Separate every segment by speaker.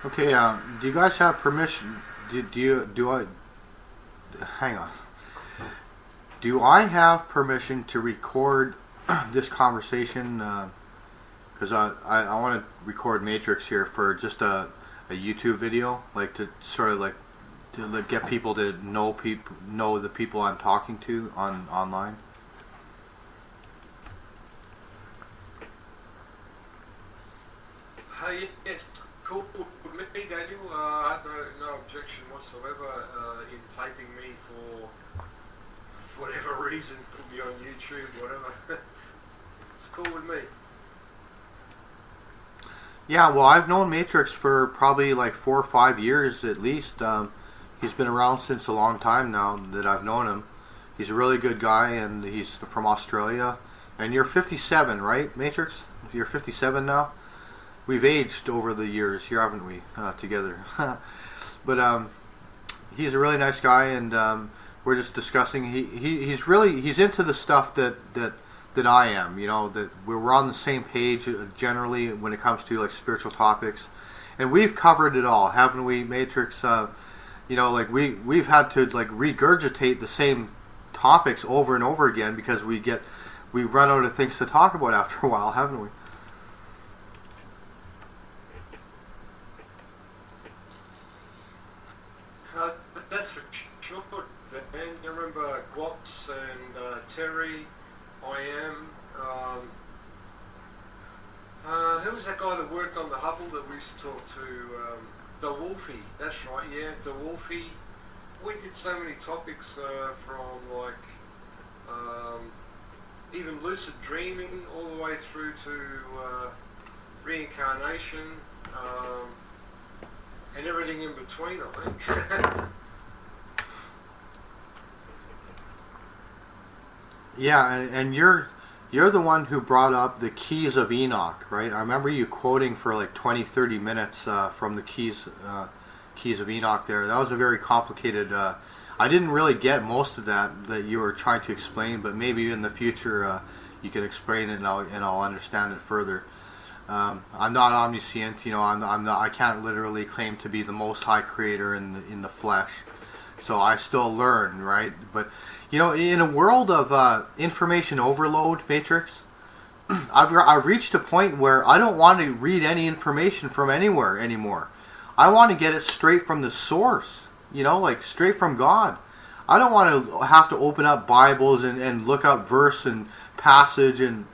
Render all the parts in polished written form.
Speaker 1: Okay, do you guys have permission? Do I hang on? Do I have permission to record this conversation? Because I want to record Matrix here for just a YouTube video, like to sort of like to get people to know the people I'm talking to on online.
Speaker 2: Hey, yes, cool with me, Daniel. I have no objection whatsoever in taping me for whatever reason, put me on YouTube, whatever. It's cool with me.
Speaker 1: Yeah, well, I've known Matrix for probably like 4 or 5 years at least. He's been around since a long time now that I've known him. He's a really good guy, and he's from Australia. And you're 57, right, Matrix? You're 57 now. We've aged over the years here, haven't we? Together, but he's a really nice guy, and we're just discussing. He's into the stuff that I am. You know, that we're on the same page generally when it comes to like spiritual topics, and we've covered it all, haven't we, Matrix? You know, like we've had to like regurgitate the same topics over and over again because we run out of things to talk about after a while, haven't we?
Speaker 2: That's for sure. Man, you remember Guops and Terry, I am. Who was that guy that worked on the Hubble that we used to talk to? DeWolfie, that's right, yeah, DeWolfie. We did so many topics from like even lucid dreaming all the way through to reincarnation and everything in between, I think.
Speaker 1: Yeah, and you're the one who brought up the keys of Enoch, right? I remember you quoting for like 20, 30 minutes from the keys of Enoch there. That was a very complicated. I didn't really get most of that you were trying to explain, but maybe in the future you could explain it, and I'll understand it further. I'm not omniscient, you know. I'm not. I can't literally claim to be the Most High Creator in the flesh, so I still learn, right? But you know, in a world of information overload, Matrix, I've reached a point where I don't want to read any information from anywhere anymore. I want to get it straight from the source, you know, like straight from God. I don't want to have to open up Bibles and look up verse and passage and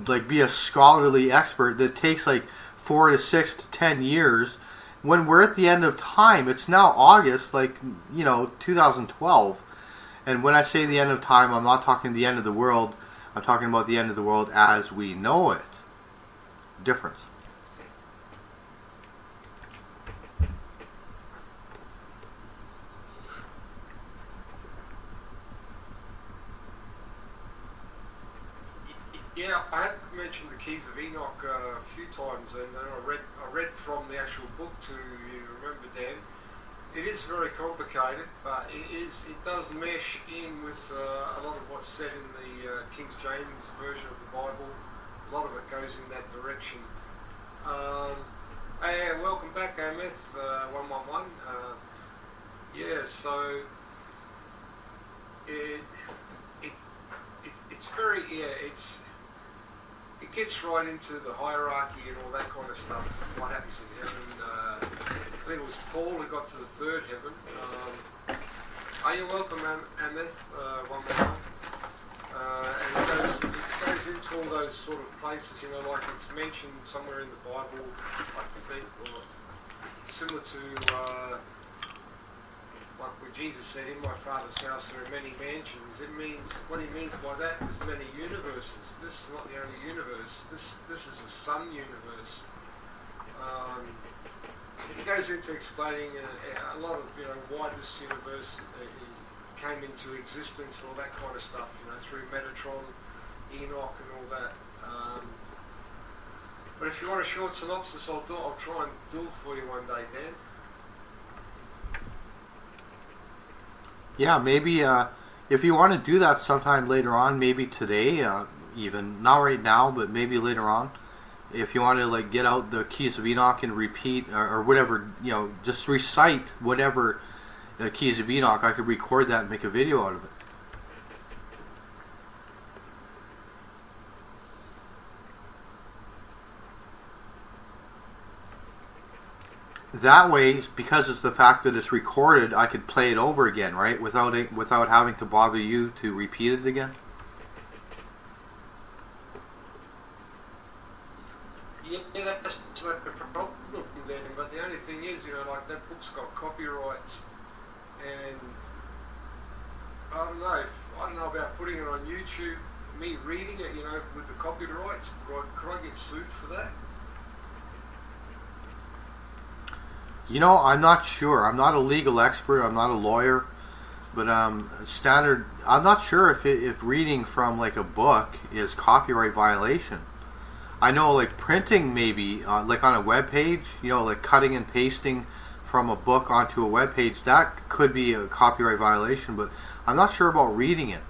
Speaker 1: like be a scholarly expert that takes like 4 to 6 to 10 years. When we're at the end of time, it's now August, like, you know, 2012. And when I say the end of time, I'm not talking the end of the world. I'm talking about the end of the world as we know it. Difference.
Speaker 2: Yeah, I have mentioned the Keys of Enoch a few times, and then I read from the actual book to you. Remember, Dan? It is very complicated, but it does mesh in with a lot of what's said in the King James version of the Bible. A lot of it goes in that direction. Hey, welcome back, Ameth 111. Yeah, so it, it's very, yeah, it gets right into the hierarchy and all that kind of stuff. What happens in heaven? I think it was Paul who got to the third heaven. Are you welcome, Ameth? One more. And it goes into all those sort of places, you know, like it's mentioned somewhere in the Bible, I think, or similar to like where Jesus said, "In my Father's house there are many mansions." It means, what he means by that is many universes. This is not the only universe. This is a sun universe. It goes into explaining a lot of, you know, why this universe came into existence and all that kind of stuff, you know, through Metatron, Enoch and all that. But if you want a short synopsis, I'll try and do it for you one day, Dan.
Speaker 1: Yeah, maybe if you want to do that sometime later on, maybe today, even not right now, but maybe later on, if you want to like get out the Keys of Enoch and repeat or whatever, just recite whatever the Keys of Enoch, I could record that and make a video out of it. That way, because it's the fact that it's recorded, I could play it over again, right? Without having to bother you to repeat it again.
Speaker 2: Yeah, that's not the problem then. But the only thing is, like that book's got copyrights, and I don't know about putting it on YouTube. Me reading it, with the copyrights, could I get sued for that?
Speaker 1: I'm not sure. I'm not a legal expert. I'm not a lawyer, but standard. I'm not sure if reading from like a book is copyright violation. I know like printing maybe, like on a web page, like cutting and pasting from a book onto a web page, that could be a copyright violation, but I'm not sure about reading it.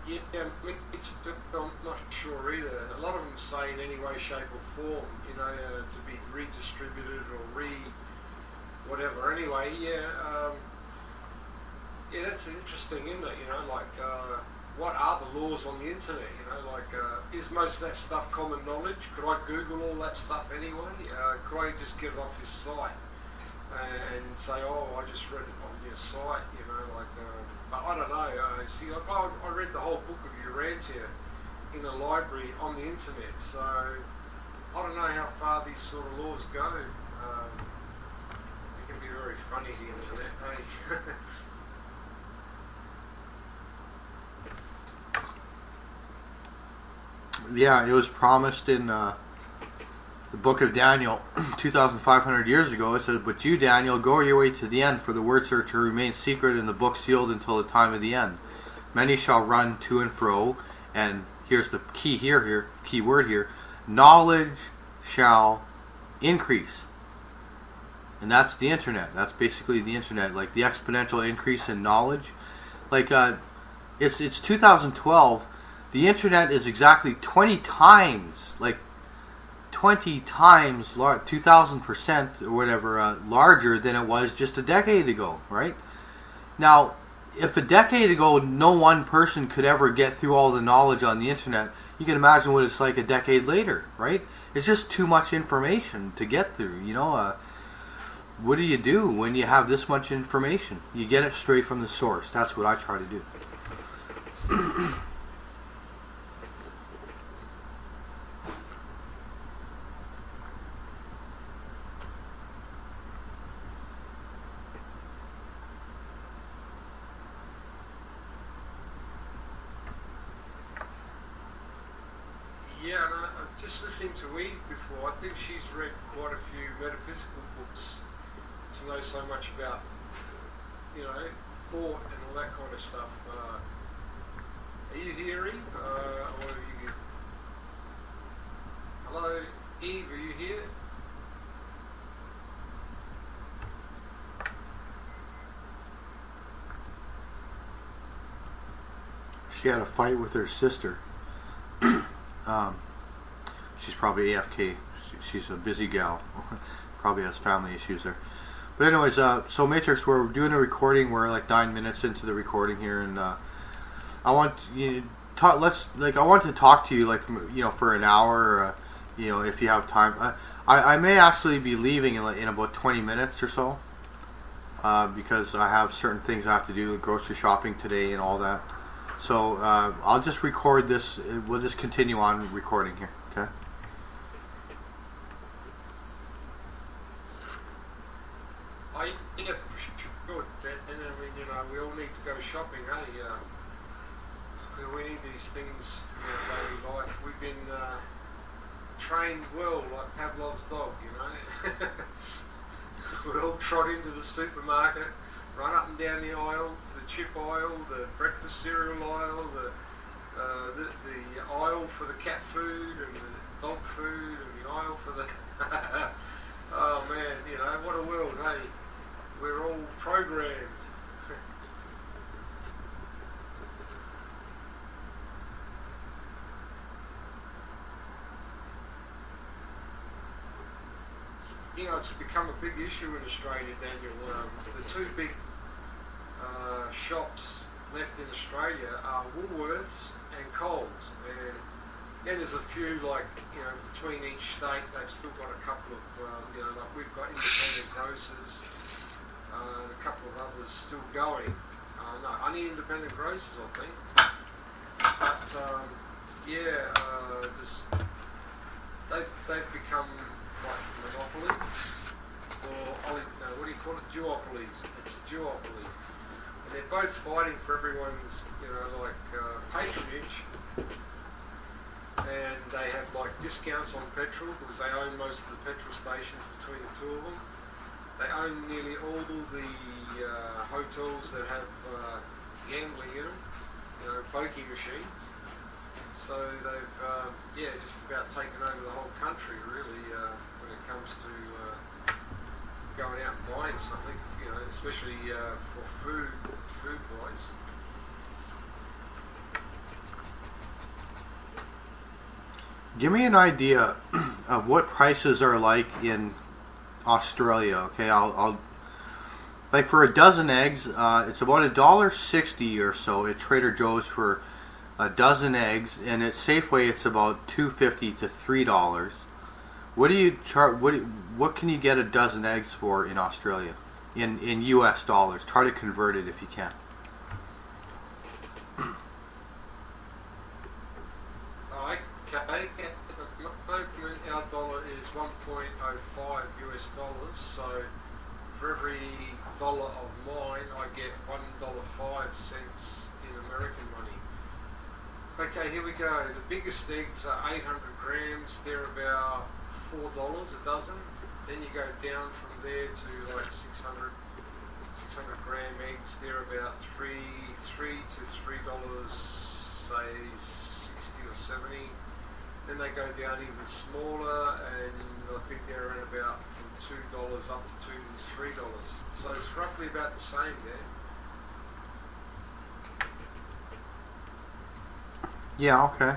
Speaker 2: Yeah, I'm not sure either. A lot of them say in any way, shape or form, to be redistributed or whatever. Anyway, yeah, that's interesting, isn't it? What are the laws on the internet? Is most of that stuff common knowledge? Could I Google all that stuff anyway? Could I just get it off your site and say, oh, I just read it on your site, but I don't know. See, I read the whole book of Urantia in a library on the internet, so I don't know how far these sort of laws go. It can be very funny, the internet, hey?
Speaker 1: Yeah, it was promised in the book of Daniel 2,500 years ago. It says, "But you, Daniel, go your way to the end, for the words are to remain secret and the book sealed until the time of the end. Many shall run to and fro," and here's the key word here, "knowledge shall increase." And that's the internet. That's basically the internet, like the exponential increase in knowledge. Like it's 2012. The internet is exactly 20 times, 2,000% or whatever, larger than it was just a decade ago, right? Now, if a decade ago no one person could ever get through all the knowledge on the internet, you can imagine what it's like a decade later, right? It's just too much information to get through, What do you do when you have this much information? You get it straight from the source. That's what I try to do.
Speaker 2: Yeah, and I'm just listening to Eve before. I think she's read quite a few metaphysical books to know so much about, thought and all that kind of stuff. Are you here, Eve? Or are you... Hello, Eve, are you here?
Speaker 1: She had a fight with her sister. She's probably AFK. She's a busy gal. Probably has family issues there. But anyways, so Matrix, we're doing a recording. We're like 9 minutes into the recording here, and I want you to talk. I want to talk to you, for an hour. If you have time. I may actually be leaving in about 20 minutes or so, because I have certain things I have to do, grocery shopping today and all that. So I'll just record this. We'll just continue on recording here. Okay.
Speaker 2: Yeah, for sure. And I mean, we all need to go shopping, hey? We need these things in our daily life. We've been trained well, like Pavlov's dog, We all trot into the supermarket, run up and down the aisles, the chip aisle, the breakfast cereal aisle, the aisle for the cat food and the dog food and the aisle for the... Oh man, what a world, hey? We're all programmed. it's become a big issue in Australia, Daniel. The two big shops left in Australia are Woolworths and Coles. And then there's a few, like, between each state, they've still got a couple of, like we've got independent grocers, a couple of others still going. No, only independent grocers, I think. But, they've become like monopolies, or, what do you call it, duopolies. It's a duopoly. And they're both fighting for everyone's, patronage. And they have like discounts on petrol because they own most of the petrol stations between the two of them. They own nearly all the hotels that have gambling in them, pokie machines. So they've, just about taken over the whole country really when it comes to going out and buying something, especially for food-wise.
Speaker 1: Give me an idea of what prices are like in Australia. Okay, I'll like for a dozen eggs, it's about $1.60 or so at Trader Joe's for a dozen eggs, and at Safeway it's about $2.50 to $3. What do you charge? What can you get a dozen eggs for in Australia, in U.S. dollars? Try to convert it if you can.
Speaker 2: Okay, our dollar is 1.05 US dollars, so for every dollar of mine I get $1.05 in American money. Okay, here we go. The biggest eggs are 800 grams, they're about $4 a dozen. Then you go down from there to like 600 gram eggs, they're about $3 to $3, say 60 or 70. Then they go down even smaller, and I think they're around about from $2 up to $2 to $3. So it's roughly about the same there.
Speaker 1: Yeah, okay.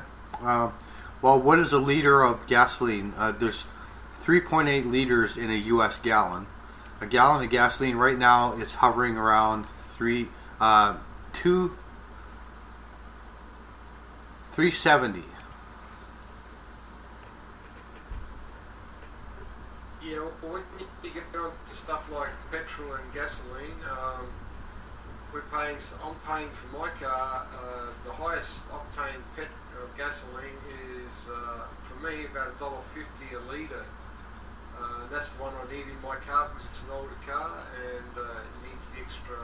Speaker 1: Well, what is a liter of gasoline? There's 3.8 liters in a U.S. gallon. A gallon of gasoline right now is hovering around 370.
Speaker 2: Yeah, well, when you get down to stuff like petrol and gasoline, I'm paying for my car, the highest octane gasoline is, for me, about $1.50 a litre. That's the one I need in my car because it's an older car and it needs the extra,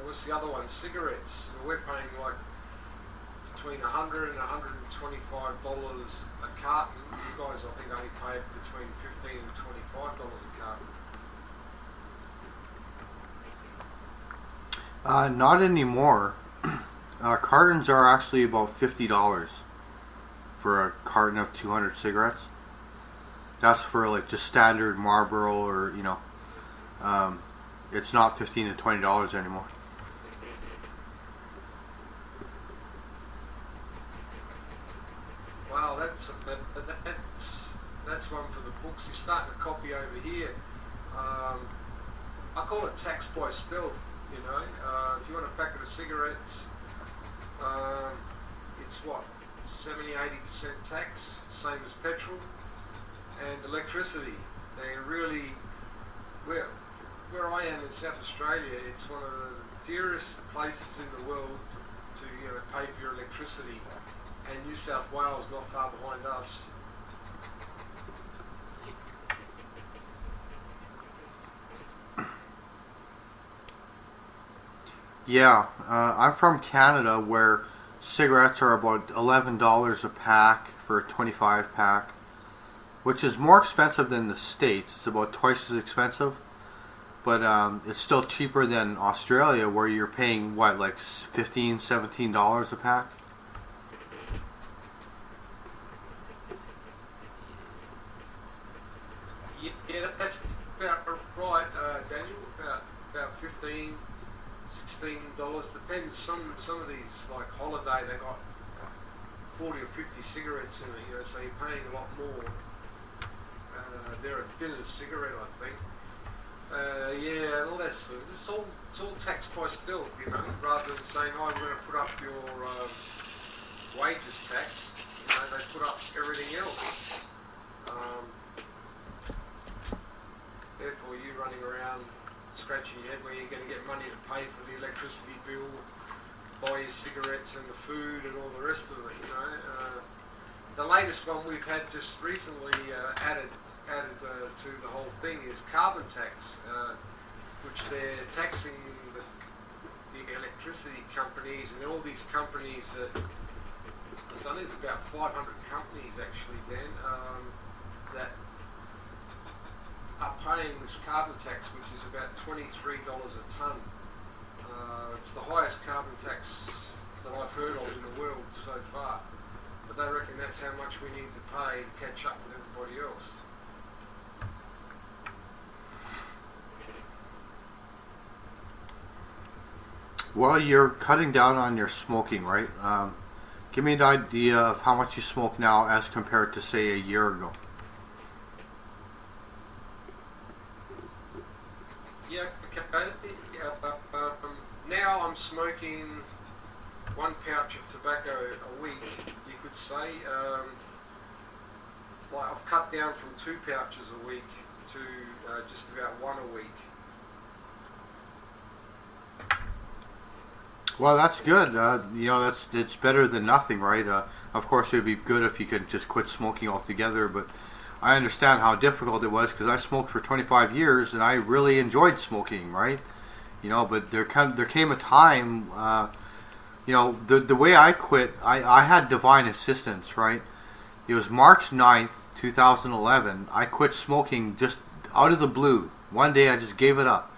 Speaker 2: what's the other one? Cigarettes. We're paying like between $100 and $125 a carton. You guys, I think, only pay between $15 and $25 a carton.
Speaker 1: Not anymore. Cartons are actually about $50 for a carton of 200 cigarettes. That's for like just standard Marlboro, or it's not $15 to $20 anymore.
Speaker 2: Wow, that's one for the books. You're starting to copy over here. I call it tax by stealth. If you want a packet of cigarettes, it's what, 70-80% tax, same as petrol, and electricity. They really, where I am in South Australia, it's one of the dearest places in the world to pay for your electricity, and New South Wales not far behind us.
Speaker 1: Yeah, I'm from Canada, where cigarettes are about $11 a pack for a 25 pack, which is more expensive than the States. It's about twice as expensive, but it's still cheaper than Australia, where you're paying what, like $15, $17 a pack.
Speaker 2: Yeah, that's about right, Daniel. About $15, $16. Depends. Some of these, like holiday, they got 40 or 50 cigarettes in it, you know, so you're paying a lot more. They're a thinner cigarette, I think. Yeah, all that sort of, it's all taxed by stealth, you know, rather than saying, oh, we're going to put up your wages tax, you know, they put up everything else. Therefore, you running around scratching your head where you're going to get money to pay for the electricity bill, buy your cigarettes and the food and all the rest of it, you know. The latest one we've had just recently added to the whole thing is carbon tax, which they're taxing the electricity companies and all these companies that, I think it's about 500 companies actually, Dan, that are paying this carbon tax, which is about $23 a tonne. It's the highest carbon tax that I've heard of in the world so far. But they reckon that's how much we need to pay to catch up with everybody else.
Speaker 1: Well, you're cutting down on your smoking, right? Give me an idea of how much you smoke now as compared to, say, a year ago.
Speaker 2: Yeah, okay. Now I'm smoking 1 pouch of tobacco a week, you could say. Like I've cut down from 2 pouches a week to just about 1 a week.
Speaker 1: Well, that's good. You know, it's better than nothing, right? Of course, it would be good if you could just quit smoking altogether, but I understand how difficult it was because I smoked for 25 years and I really enjoyed smoking, right? You know, but there came a time, you know, the way I quit, I had divine assistance, right? It was March 9th, 2011. I quit smoking just out of the blue. One day I just gave it up.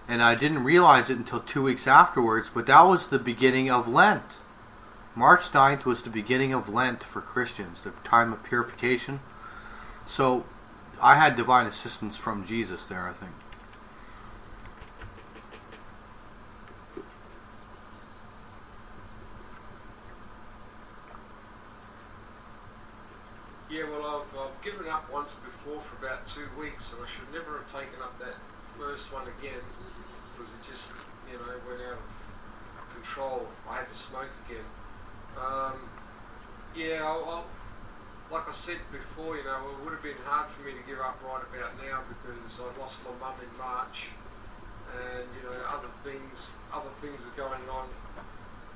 Speaker 1: And I didn't realize it until 2 weeks afterwards, but that was the beginning of Lent. March 9th was the beginning of Lent for Christians, the time of purification. So I had divine assistance from Jesus there, I think.
Speaker 2: Yeah, well, I've given up once before for about 2 weeks, and I should never have taken up that first one again, because it just, you know, went out of control. I had to smoke again. Yeah, like I said before, you know, it would have been hard for me to give up right about now because I lost my mum in March, and you know, other things are going on.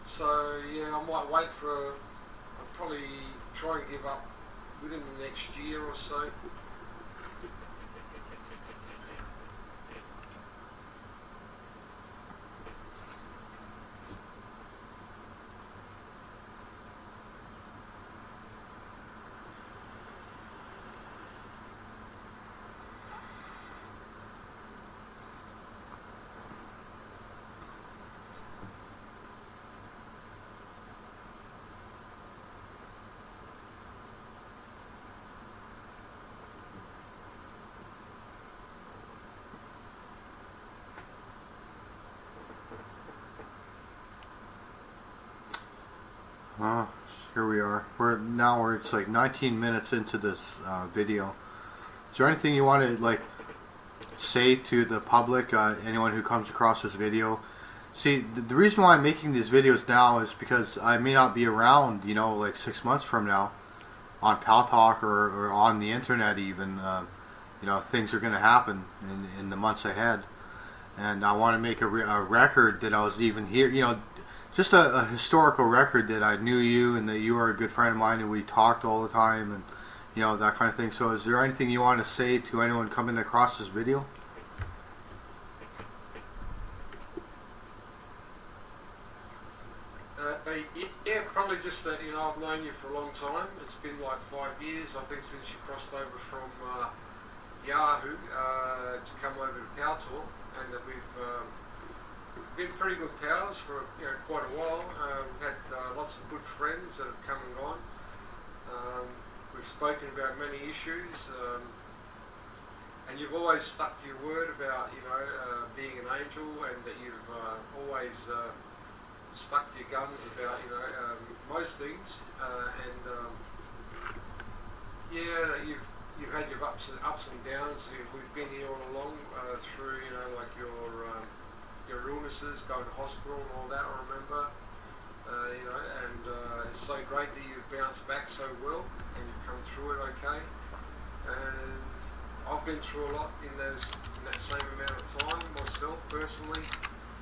Speaker 2: So yeah, I might wait for. I'll probably try and give up within the next year or so.
Speaker 1: Here we are. It's like 19 minutes into this video. Is there anything you want to like say to the public, anyone who comes across this video? See, the reason why I'm making these videos now is because I may not be around, you know, like 6 months from now on Pal Talk or on the internet even. You know, things are going to happen in the months ahead. And I want to make a record that I was even here, you know, just a historical record that I knew you and that you are a good friend of mine and we talked all the time and, you know, that kind of thing. So is there anything you want to say to anyone coming across this video?
Speaker 2: Yeah, probably just that, you know, I've known you for a long time. It's been like 5 years, I think, since you crossed over from Yahoo to come over to Pal Talk, and that we've been pretty good pals for, you know, quite a while. We've had lots of good friends that have come and gone. We've spoken about many issues, and you've always stuck to your word about, you know, being an angel, and that you've always stuck to your guns about, most things, yeah, you've had your ups and downs. We've been here all along through, like your illnesses, going to hospital and all that. I remember, it's so great that you've bounced back so well and you've come through it okay. And I've been through a lot in that same amount of time myself personally.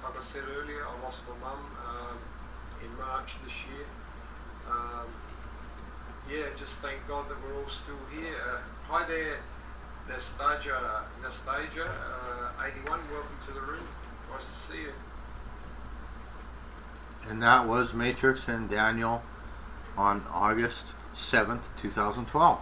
Speaker 2: Like I said earlier, I lost my mum in March this year. Yeah, just thank God that we're all still here. Hi there, Nastasia, 81. Welcome to the room. Nice to see you.
Speaker 1: And that was Matrix and Daniel on August 7th, 2012.